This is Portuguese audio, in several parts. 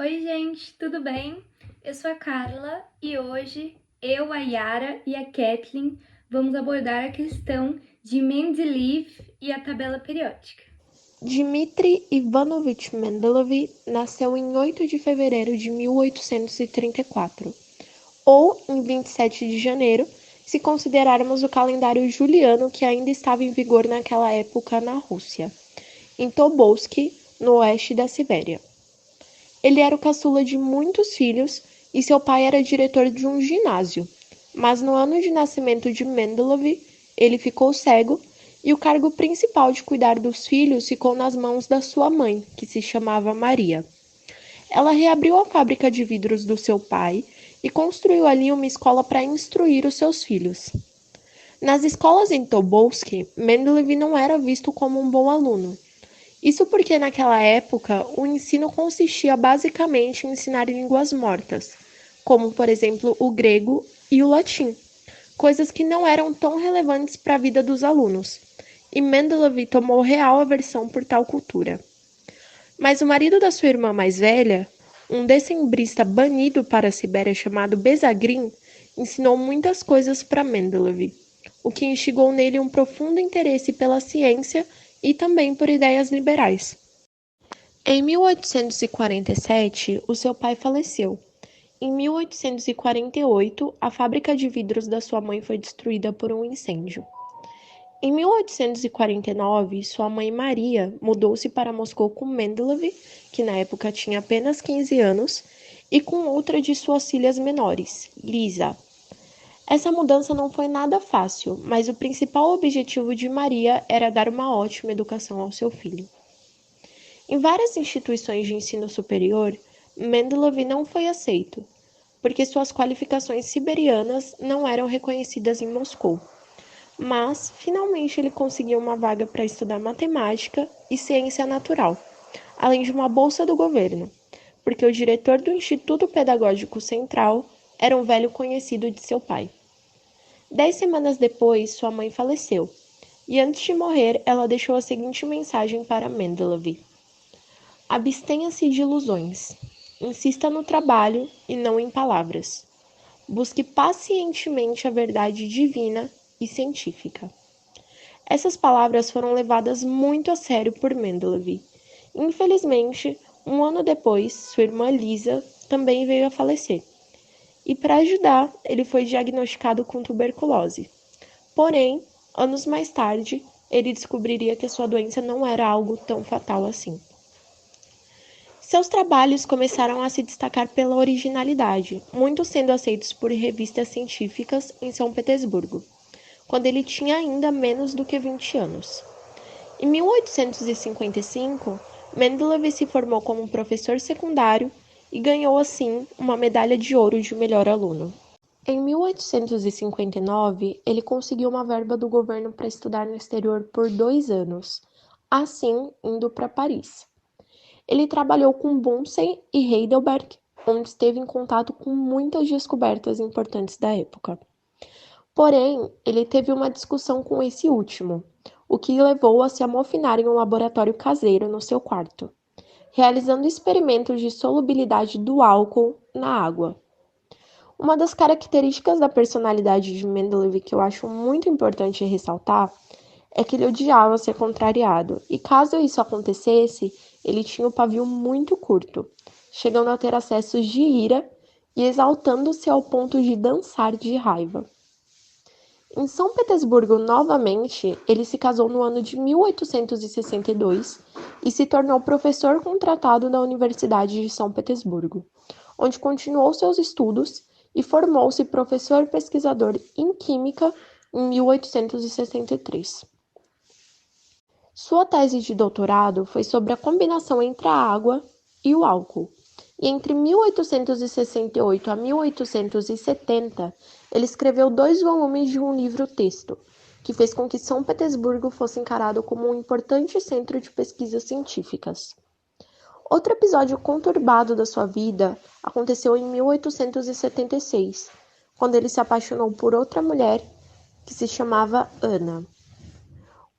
Oi, gente, tudo bem? Eu sou a Carla e hoje eu, a Yara e a Kathleen vamos abordar a questão de Mendeleev e a tabela periódica. Dmitri Ivanovich Mendeleev nasceu em 8 de fevereiro de 1834, ou em 27 de janeiro, se considerarmos o calendário juliano que ainda estava em vigor naquela época na Rússia, em Tobolsk, no oeste da Sibéria. Ele era o caçula de muitos filhos e seu pai era diretor de um ginásio, mas no ano de nascimento de Mendeleev, ele ficou cego e o cargo principal de cuidar dos filhos ficou nas mãos da sua mãe, que se chamava Maria. Ela reabriu a fábrica de vidros do seu pai e construiu ali uma escola para instruir os seus filhos. Nas escolas em Tobolsk, Mendeleev não era visto como um bom aluno. Isso porque naquela época o ensino consistia basicamente em ensinar línguas mortas, como por exemplo o grego e o latim, coisas que não eram tão relevantes para a vida dos alunos, e Mendeleev tomou real aversão por tal cultura. Mas o marido da sua irmã mais velha, um decembrista banido para a Sibéria chamado Bezagrin, ensinou muitas coisas para Mendeleev, o que instigou nele um profundo interesse pela ciência e também por ideias liberais. Em 1847, o seu pai faleceu. Em 1848, a fábrica de vidros da sua mãe foi destruída por um incêndio. Em 1849, sua mãe Maria mudou-se para Moscou com Mendeleev, que na época tinha apenas 15 anos, e com outra de suas filhas menores, Lisa. Essa mudança não foi nada fácil, mas o principal objetivo de Maria era dar uma ótima educação ao seu filho. Em várias instituições de ensino superior, Mendeleev não foi aceito, porque suas qualificações siberianas não eram reconhecidas em Moscou. Mas, finalmente, ele conseguiu uma vaga para estudar matemática e ciência natural, além de uma bolsa do governo, porque o diretor do Instituto Pedagógico Central era um velho conhecido de seu pai. 10 semanas depois, sua mãe faleceu, e antes de morrer, ela deixou a seguinte mensagem para Mendeleev: abstenha-se de ilusões. Insista no trabalho e não em palavras. Busque pacientemente a verdade divina e científica. Essas palavras foram levadas muito a sério por Mendeleev. Infelizmente, um ano depois, sua irmã Lisa também veio a falecer. E para ajudar, ele foi diagnosticado com tuberculose. Porém, anos mais tarde, ele descobriria que a sua doença não era algo tão fatal assim. Seus trabalhos começaram a se destacar pela originalidade, muitos sendo aceitos por revistas científicas em São Petersburgo, quando ele tinha ainda menos do que 20 anos. Em 1855, Mendeleev se formou como professor secundário e ganhou, assim, uma medalha de ouro de melhor aluno. Em 1859, ele conseguiu uma verba do governo para estudar no exterior por 2 anos, assim indo para Paris. Ele trabalhou com Bunsen e Heidelberg, onde esteve em contato com muitas descobertas importantes da época. Porém, ele teve uma discussão com esse último, o que levou a se amofinar em um laboratório caseiro no seu quarto, realizando experimentos de solubilidade do álcool na água. Uma das características da personalidade de Mendeleev que eu acho muito importante ressaltar é que ele odiava ser contrariado, e caso isso acontecesse, ele tinha o pavio muito curto, chegando a ter acessos de ira e exaltando-se ao ponto de dançar de raiva. Em São Petersburgo, novamente, ele se casou no ano de 1862 e se tornou professor contratado da Universidade de São Petersburgo, onde continuou seus estudos e formou-se professor pesquisador em Química em 1863. Sua tese de doutorado foi sobre a combinação entre a água e o álcool, e entre 1868 a 1870 ele escreveu 2 volumes de um livro-texto, que fez com que São Petersburgo fosse encarado como um importante centro de pesquisas científicas. Outro episódio conturbado da sua vida aconteceu em 1876, quando ele se apaixonou por outra mulher que se chamava Ana.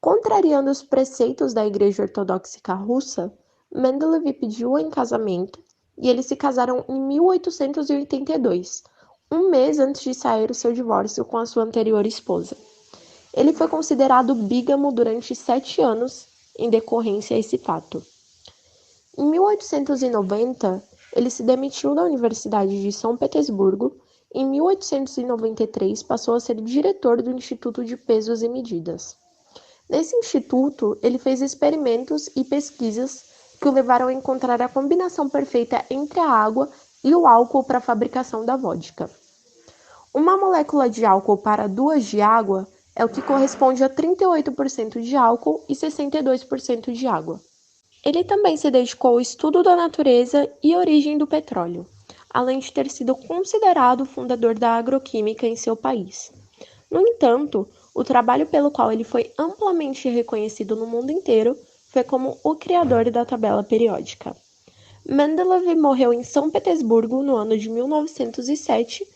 Contrariando os preceitos da Igreja Ortodoxa Russa, Mendeleev pediu-a em casamento e eles se casaram em 1882, um mês antes de sair o seu divórcio com a sua anterior esposa. Ele foi considerado bígamo durante 7 anos em decorrência a esse fato. Em 1890, ele se demitiu da Universidade de São Petersburgo. Em 1893, passou a ser diretor do Instituto de Pesos e Medidas. Nesse instituto, ele fez experimentos e pesquisas que o levaram a encontrar a combinação perfeita entre a água e o álcool para a fabricação da vodka. Uma molécula de álcool para 2 de água é o que corresponde a 38% de álcool e 62% de água. Ele também se dedicou ao estudo da natureza e origem do petróleo, além de ter sido considerado o fundador da agroquímica em seu país. No entanto, o trabalho pelo qual ele foi amplamente reconhecido no mundo inteiro foi como o criador da tabela periódica. Mendeleev morreu em São Petersburgo no ano de 1907.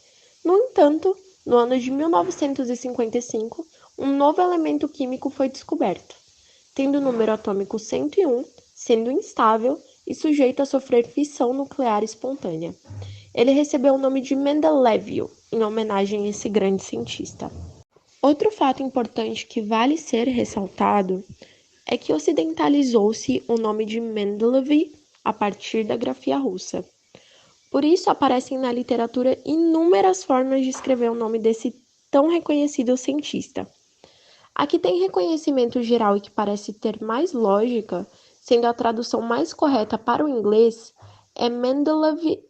No entanto, no ano de 1955, um novo elemento químico foi descoberto, tendo o número atômico 101, sendo instável e sujeito a sofrer fissão nuclear espontânea. Ele recebeu o nome de Mendelevio, em homenagem a esse grande cientista. Outro fato importante que vale ser ressaltado é que ocidentalizou-se o nome de Mendeleev a partir da grafia russa. Por isso aparecem na literatura inúmeras formas de escrever o nome desse tão reconhecido cientista. A que tem reconhecimento geral e que parece ter mais lógica, sendo a tradução mais correta para o inglês, é Mendeleev.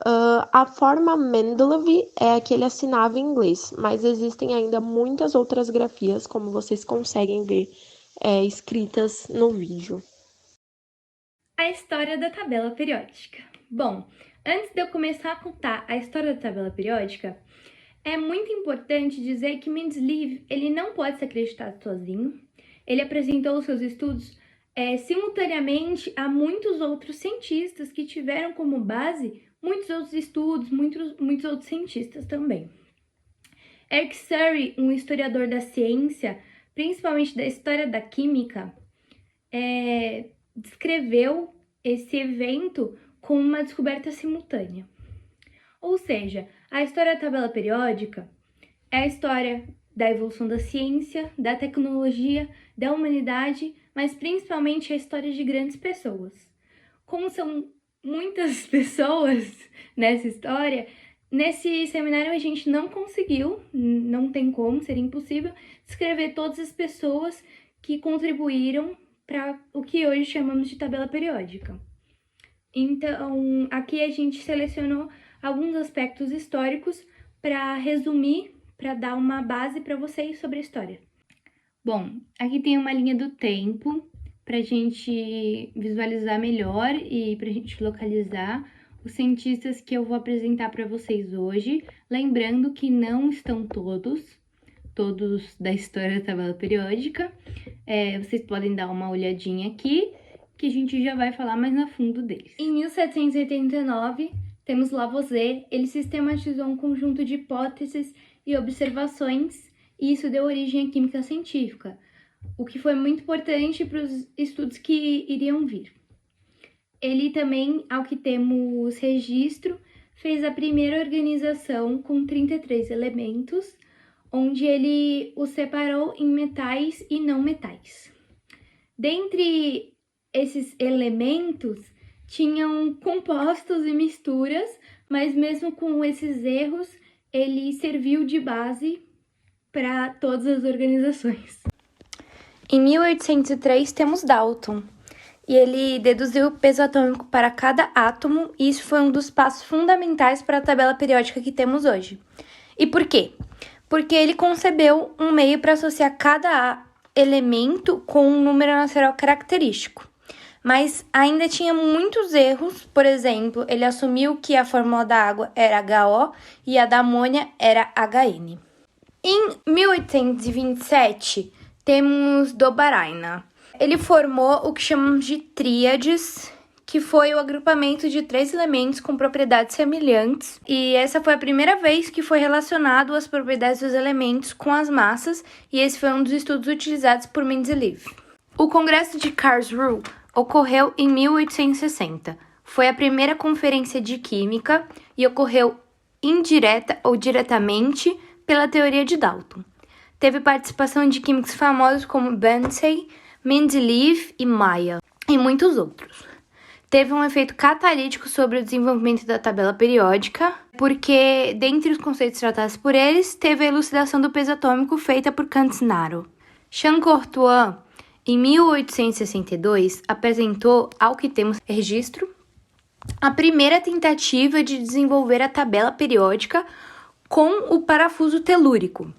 A forma Mendeleev é a que ele assinava em inglês, mas existem ainda muitas outras grafias, como vocês conseguem ver, escritas no vídeo. A história da tabela periódica. Bom, antes de eu começar a contar a história da tabela periódica, é muito importante dizer que Mendeleev ele não pode ser acreditado sozinho. Ele apresentou os seus estudos simultaneamente a muitos outros cientistas que tiveram como base muitos outros estudos, muitos outros cientistas também. Eric Surrey, um historiador da ciência, principalmente da história da química, descreveu esse evento como uma descoberta simultânea. Ou seja, a história da tabela periódica é a história da evolução da ciência, da tecnologia, da humanidade, mas principalmente a história de grandes pessoas. Como são muitas pessoas nessa história, nesse seminário a gente não conseguiu, não tem como, seria impossível, descrever todas as pessoas que contribuíram para o que hoje chamamos de tabela periódica. Então, aqui a gente selecionou alguns aspectos históricos para resumir, para dar uma base para vocês sobre a história. Bom, aqui tem uma linha do tempo para a gente visualizar melhor e para a gente localizar os cientistas que eu vou apresentar para vocês hoje. Lembrando que não estão todos da história da tabela periódica. Vocês podem dar uma olhadinha aqui, que a gente já vai falar mais a fundo deles. Em 1789, temos Lavoisier. Ele sistematizou um conjunto de hipóteses e observações, e isso deu origem à química científica, o que foi muito importante para os estudos que iriam vir. Ele também, ao que temos registro, fez a primeira organização com 33 elementos, onde ele os separou em metais e não metais. Dentre esses elementos, tinham compostos e misturas, mas mesmo com esses erros, ele serviu de base para todas as organizações. Em 1803, temos Dalton, e ele deduziu o peso atômico para cada átomo, e isso foi um dos passos fundamentais para a tabela periódica que temos hoje. E por quê? Porque ele concebeu um meio para associar cada elemento com um número natural característico. Mas ainda tinha muitos erros. Por exemplo, ele assumiu que a fórmula da água era HO e a da amônia era HN. Em 1827, temos Dobaraina. Ele formou o que chamamos de tríades, que foi o agrupamento de 3 elementos com propriedades semelhantes, e essa foi a primeira vez que foi relacionado as propriedades dos elementos com as massas, e esse foi um dos estudos utilizados por Mendeleev. O Congresso de Karlsruhe ocorreu em 1860. Foi a primeira conferência de química e ocorreu indireta ou diretamente pela teoria de Dalton. Teve participação de químicos famosos como Banzai, Mendeleev e Mayer, e muitos outros. Teve um efeito catalítico sobre o desenvolvimento da tabela periódica, porque, dentre os conceitos tratados por eles, teve a elucidação do peso atômico feita por Cantzaro. Champ-Courtois, em 1862, apresentou, ao que temos registro, a primeira tentativa de desenvolver a tabela periódica com o parafuso telúrico,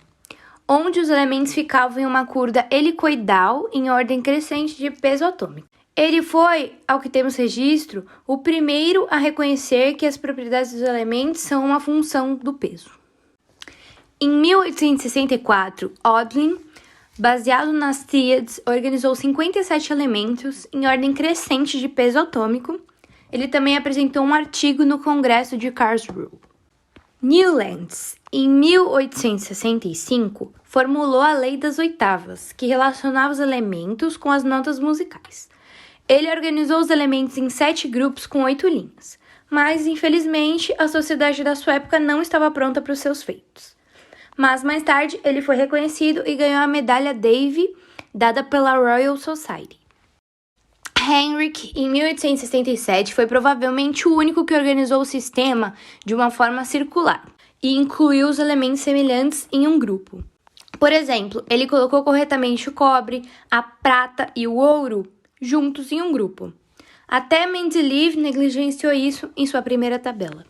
onde os elementos ficavam em uma curva helicoidal em ordem crescente de peso atômico. Ele foi, ao que temos registro, o primeiro a reconhecer que as propriedades dos elementos são uma função do peso. Em 1864, Odlin, baseado nas tríades, organizou 57 elementos em ordem crescente de peso atômico. Ele também apresentou um artigo no Congresso de Karlsruhe. Newlands, em 1865, formulou a Lei das Oitavas, que relacionava os elementos com as notas musicais. Ele organizou os elementos em 7 grupos com 8 linhas, mas, infelizmente, a sociedade da sua época não estava pronta para os seus feitos. Mas, mais tarde, ele foi reconhecido e ganhou a medalha Davy, dada pela Royal Society. Henrik, em 1867, foi provavelmente o único que organizou o sistema de uma forma circular e incluiu os elementos semelhantes em um grupo. Por exemplo, ele colocou corretamente o cobre, a prata e o ouro juntos em um grupo. Até Mendeleev negligenciou isso em sua primeira tabela.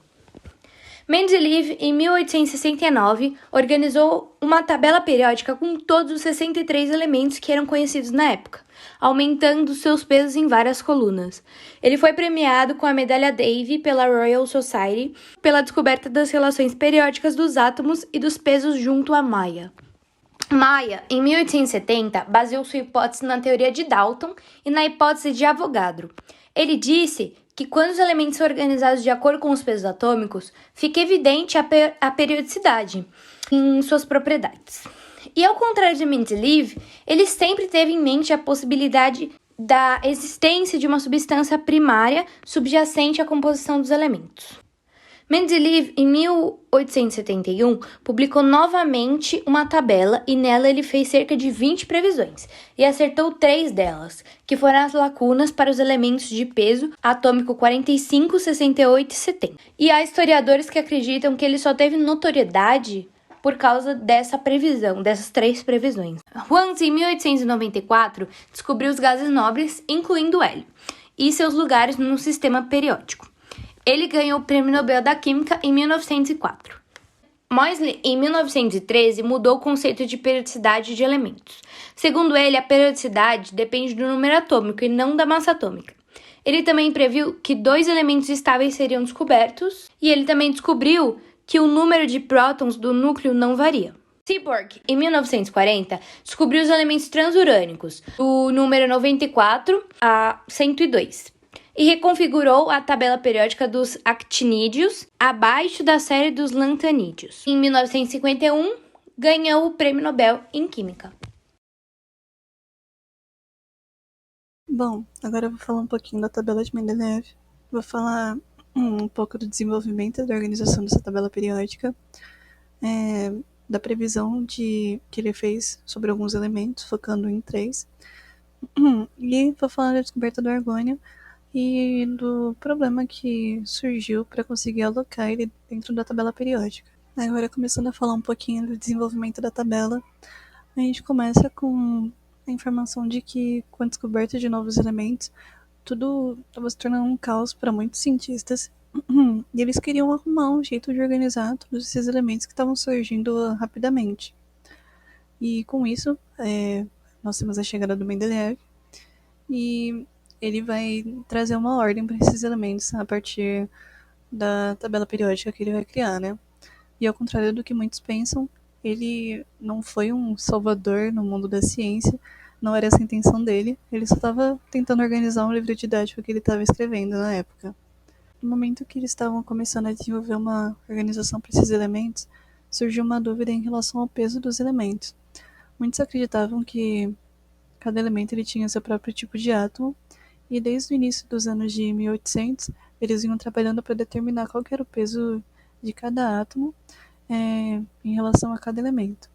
Mendeleev, em 1869, organizou uma tabela periódica com todos os 63 elementos que eram conhecidos na época, aumentando seus pesos em várias colunas. Ele foi premiado com a medalha Davy pela Royal Society pela descoberta das relações periódicas dos átomos e dos pesos junto a Mayer. Mayer, em 1870, baseou sua hipótese na teoria de Dalton e na hipótese de Avogadro. Ele disse que quando os elementos são organizados de acordo com os pesos atômicos, fica evidente a periodicidade em suas propriedades. E ao contrário de Mendeleev, ele sempre teve em mente a possibilidade da existência de uma substância primária subjacente à composição dos elementos. Mendeleev, em 1871, publicou novamente uma tabela e nela ele fez cerca de 20 previsões e acertou 3 delas, que foram as lacunas para os elementos de peso atômico 45, 68 e 70. E há historiadores que acreditam que ele só teve notoriedade por causa dessa previsão, dessas 3 previsões. Huang, em 1894, descobriu os gases nobres, incluindo o hélio, e seus lugares no sistema periódico. Ele ganhou o Prêmio Nobel da Química em 1904. Moseley, em 1913, mudou o conceito de periodicidade de elementos. Segundo ele, a periodicidade depende do número atômico e não da massa atômica. Ele também previu que 2 elementos estáveis seriam descobertos, e ele também descobriu que o número de prótons do núcleo não varia. Seaborg, em 1940, descobriu os elementos transurânicos, do número 94 a 102. E reconfigurou a tabela periódica dos actinídeos abaixo da série dos lantanídeos. Em 1951, ganhou o Prêmio Nobel em Química. Bom, agora eu vou falar um pouquinho da tabela de Mendeleev. Vou falar um pouco do desenvolvimento da organização dessa tabela periódica, da previsão que ele fez sobre alguns elementos, focando em 3. E vou falar da descoberta do argônio e do problema que surgiu para conseguir alocar ele dentro da tabela periódica. Agora, começando a falar um pouquinho do desenvolvimento da tabela, a gente começa com a informação de que, com a descoberta de novos elementos, tudo estava se tornando um caos para muitos cientistas, e eles queriam arrumar um jeito de organizar todos esses elementos que estavam surgindo rapidamente. E com isso, nós temos a chegada do Mendeleev, e ele vai trazer uma ordem para esses elementos a partir da tabela periódica que ele vai criar, né? E ao contrário do que muitos pensam, ele não foi um salvador no mundo da ciência, não era essa a intenção dele, ele só estava tentando organizar um livro didático que ele estava escrevendo na época. No momento que eles estavam começando a desenvolver uma organização para esses elementos, surgiu uma dúvida em relação ao peso dos elementos. Muitos acreditavam que cada elemento ele tinha seu próprio tipo de átomo, E desde o início dos anos de 1800, eles iam trabalhando para determinar qual que era o peso de cada átomo em relação a cada elemento.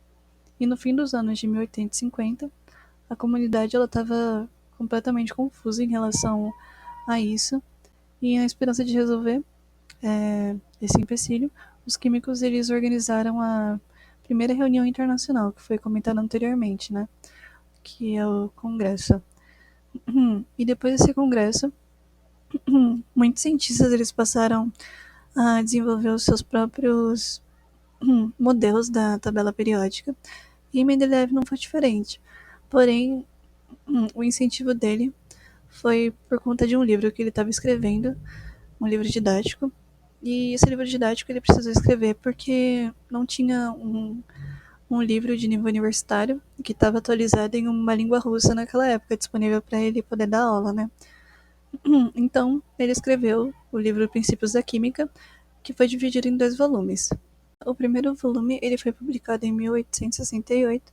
E no fim dos anos de 1850, a comunidade estava completamente confusa em relação a isso, e na esperança de resolver esse empecilho, os químicos eles organizaram a primeira reunião internacional, que foi comentada anteriormente, né? Que é o Congresso. E depois desse congresso, muitos cientistas eles passaram a desenvolver os seus próprios modelos da tabela periódica, e Mendeleev não foi diferente. Porém, o incentivo dele foi por conta de um livro que ele estava escrevendo, um livro didático, e esse livro didático ele precisou escrever porque não tinha um livro de nível universitário que estava atualizado em uma língua russa naquela época, disponível para ele poder dar aula, né? Então, ele escreveu o livro Princípios da Química, que foi dividido em 2 volumes. O primeiro volume ele foi publicado em 1868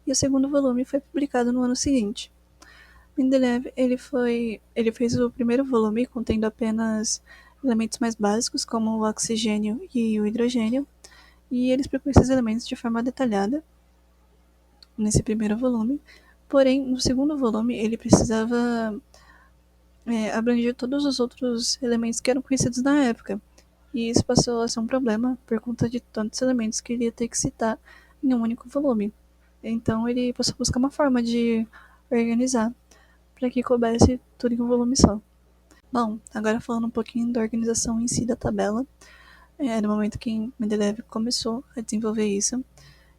e o segundo volume foi publicado no ano seguinte. Mendeleev ele fez o primeiro volume contendo apenas elementos mais básicos, como o oxigênio e o hidrogênio, e ele explicou esses elementos de forma detalhada nesse primeiro volume. Porém, no segundo volume, ele precisava abranger todos os outros elementos que eram conhecidos na época. E isso passou a ser um problema por conta de tantos elementos que ele ia ter que citar em um único volume. Então, ele passou a buscar uma forma de organizar para que coubesse tudo em um volume só. Bom, agora falando um pouquinho da organização em si da tabela, no momento que Mendeleev começou a desenvolver isso,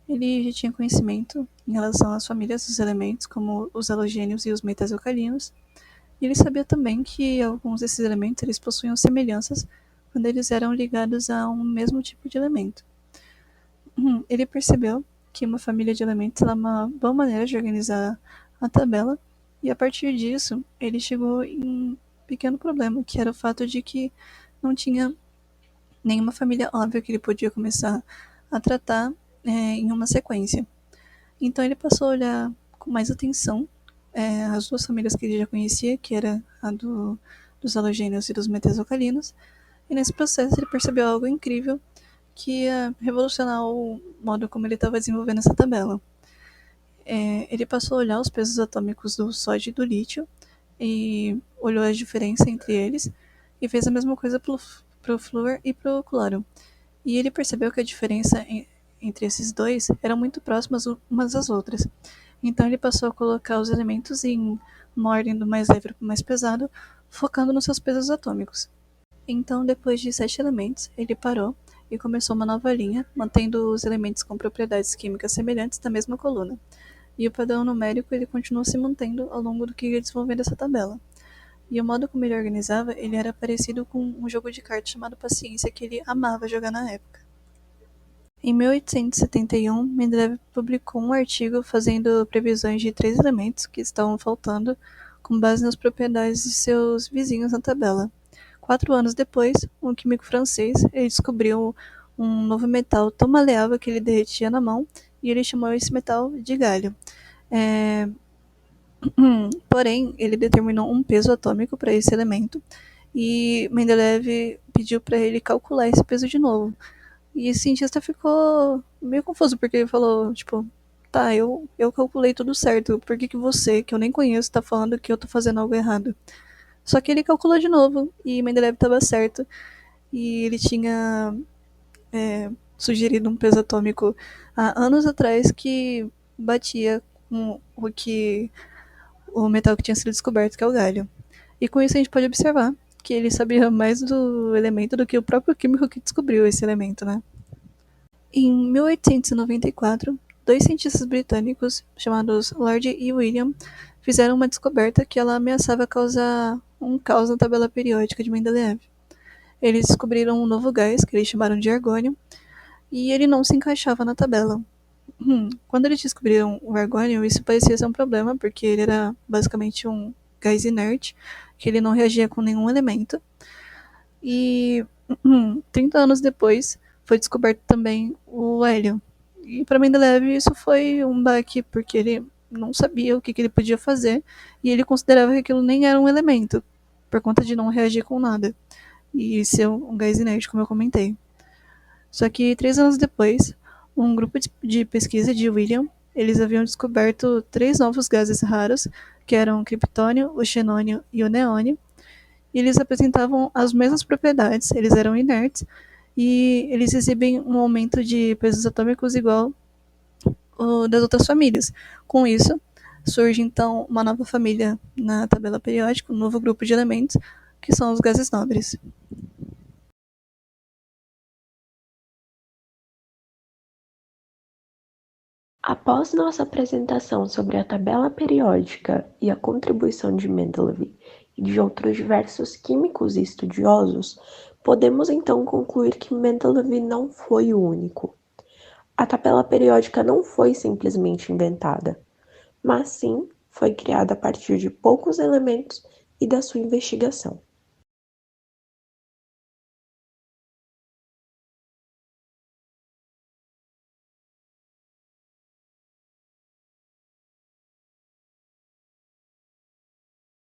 ele já tinha conhecimento em relação às famílias dos elementos, como os halogênios e os metais alcalinos, e ele sabia também que alguns desses elementos eles possuíam semelhanças quando eles eram ligados a um mesmo tipo de elemento. Ele percebeu que uma família de elementos é uma boa maneira de organizar a tabela, e a partir disso ele chegou em um pequeno problema, que era o fato de que não tinha nenhuma família óbvia que ele podia começar a tratar em uma sequência. Então ele passou a olhar com mais atenção as 2 famílias que ele já conhecia, que era a dos halogênios e dos metais alcalinos, e nesse processo ele percebeu algo incrível que ia revolucionar o modo como ele estava desenvolvendo essa tabela. Ele passou a olhar os pesos atômicos do sódio e do lítio e olhou a diferença entre eles e fez a mesma coisa para o flúor e para o cloro. E ele percebeu que a diferença entre esses dois eram muito próximas umas às outras. Então ele passou a colocar os elementos em uma ordem do mais leve para o mais pesado, focando nos seus pesos atômicos. Então, depois de 7 elementos, ele parou e começou uma nova linha, mantendo os elementos com propriedades químicas semelhantes na mesma coluna. E o padrão numérico ele continuou se mantendo ao longo do que ia desenvolvendo essa tabela. E o modo como ele organizava, ele era parecido com um jogo de cartas chamado Paciência, que ele amava jogar na época. Em 1871, Mendeleev publicou um artigo fazendo previsões de 3 elementos que estavam faltando, com base nas propriedades de seus vizinhos na tabela. 4 anos depois, um químico francês ele descobriu um novo metal tão maleável que ele derretia na mão, e ele chamou esse metal de galho. Porém, ele determinou um peso atômico para esse elemento, e Mendeleev pediu para ele calcular esse peso de novo. E esse cientista ficou meio confuso, porque ele falou, tipo, tá, eu calculei tudo certo, por que você, que eu nem conheço, tá falando que eu tô fazendo algo errado? Só que ele calculou de novo, e Mendeleev estava certo, e ele tinha sugerido um peso atômico há anos atrás que batia com o metal que tinha sido descoberto, que é o galho. E com isso a gente pode observar que ele sabia mais do elemento do que o próprio químico que descobriu esse elemento, né? Em 1894, 2 cientistas britânicos, chamados Lord e William, fizeram uma descoberta que ela ameaçava causar um caos na tabela periódica de Mendeleev. Eles descobriram um novo gás, que eles chamaram de argônio, e ele não se encaixava na tabela. Quando eles descobriram o argônio, isso parecia ser um problema, porque ele era basicamente um gás inerte, que ele não reagia com nenhum elemento. E 30 anos depois, foi descoberto também o hélio. E para Mendeleev isso foi um baque, porque ele não sabia o que ele podia fazer e ele considerava que aquilo nem era um elemento, por conta de não reagir com nada e ser um gás inerte, como eu comentei. Só que 3 anos depois, um grupo de pesquisa de William, eles haviam descoberto 3 novos gases raros, que eram o criptônio, o xenônio e o neônio, e eles apresentavam as mesmas propriedades, eles eram inertes, e eles exibem um aumento de pesos atômicos igual ao das outras famílias. Com isso, surge então uma nova família na tabela periódica, um novo grupo de elementos, que são os gases nobres. Após nossa apresentação sobre a tabela periódica e a contribuição de Mendeleev e de outros diversos químicos e estudiosos, podemos então concluir que Mendeleev não foi o único. A tabela periódica não foi simplesmente inventada, mas sim foi criada a partir de poucos elementos e da sua investigação.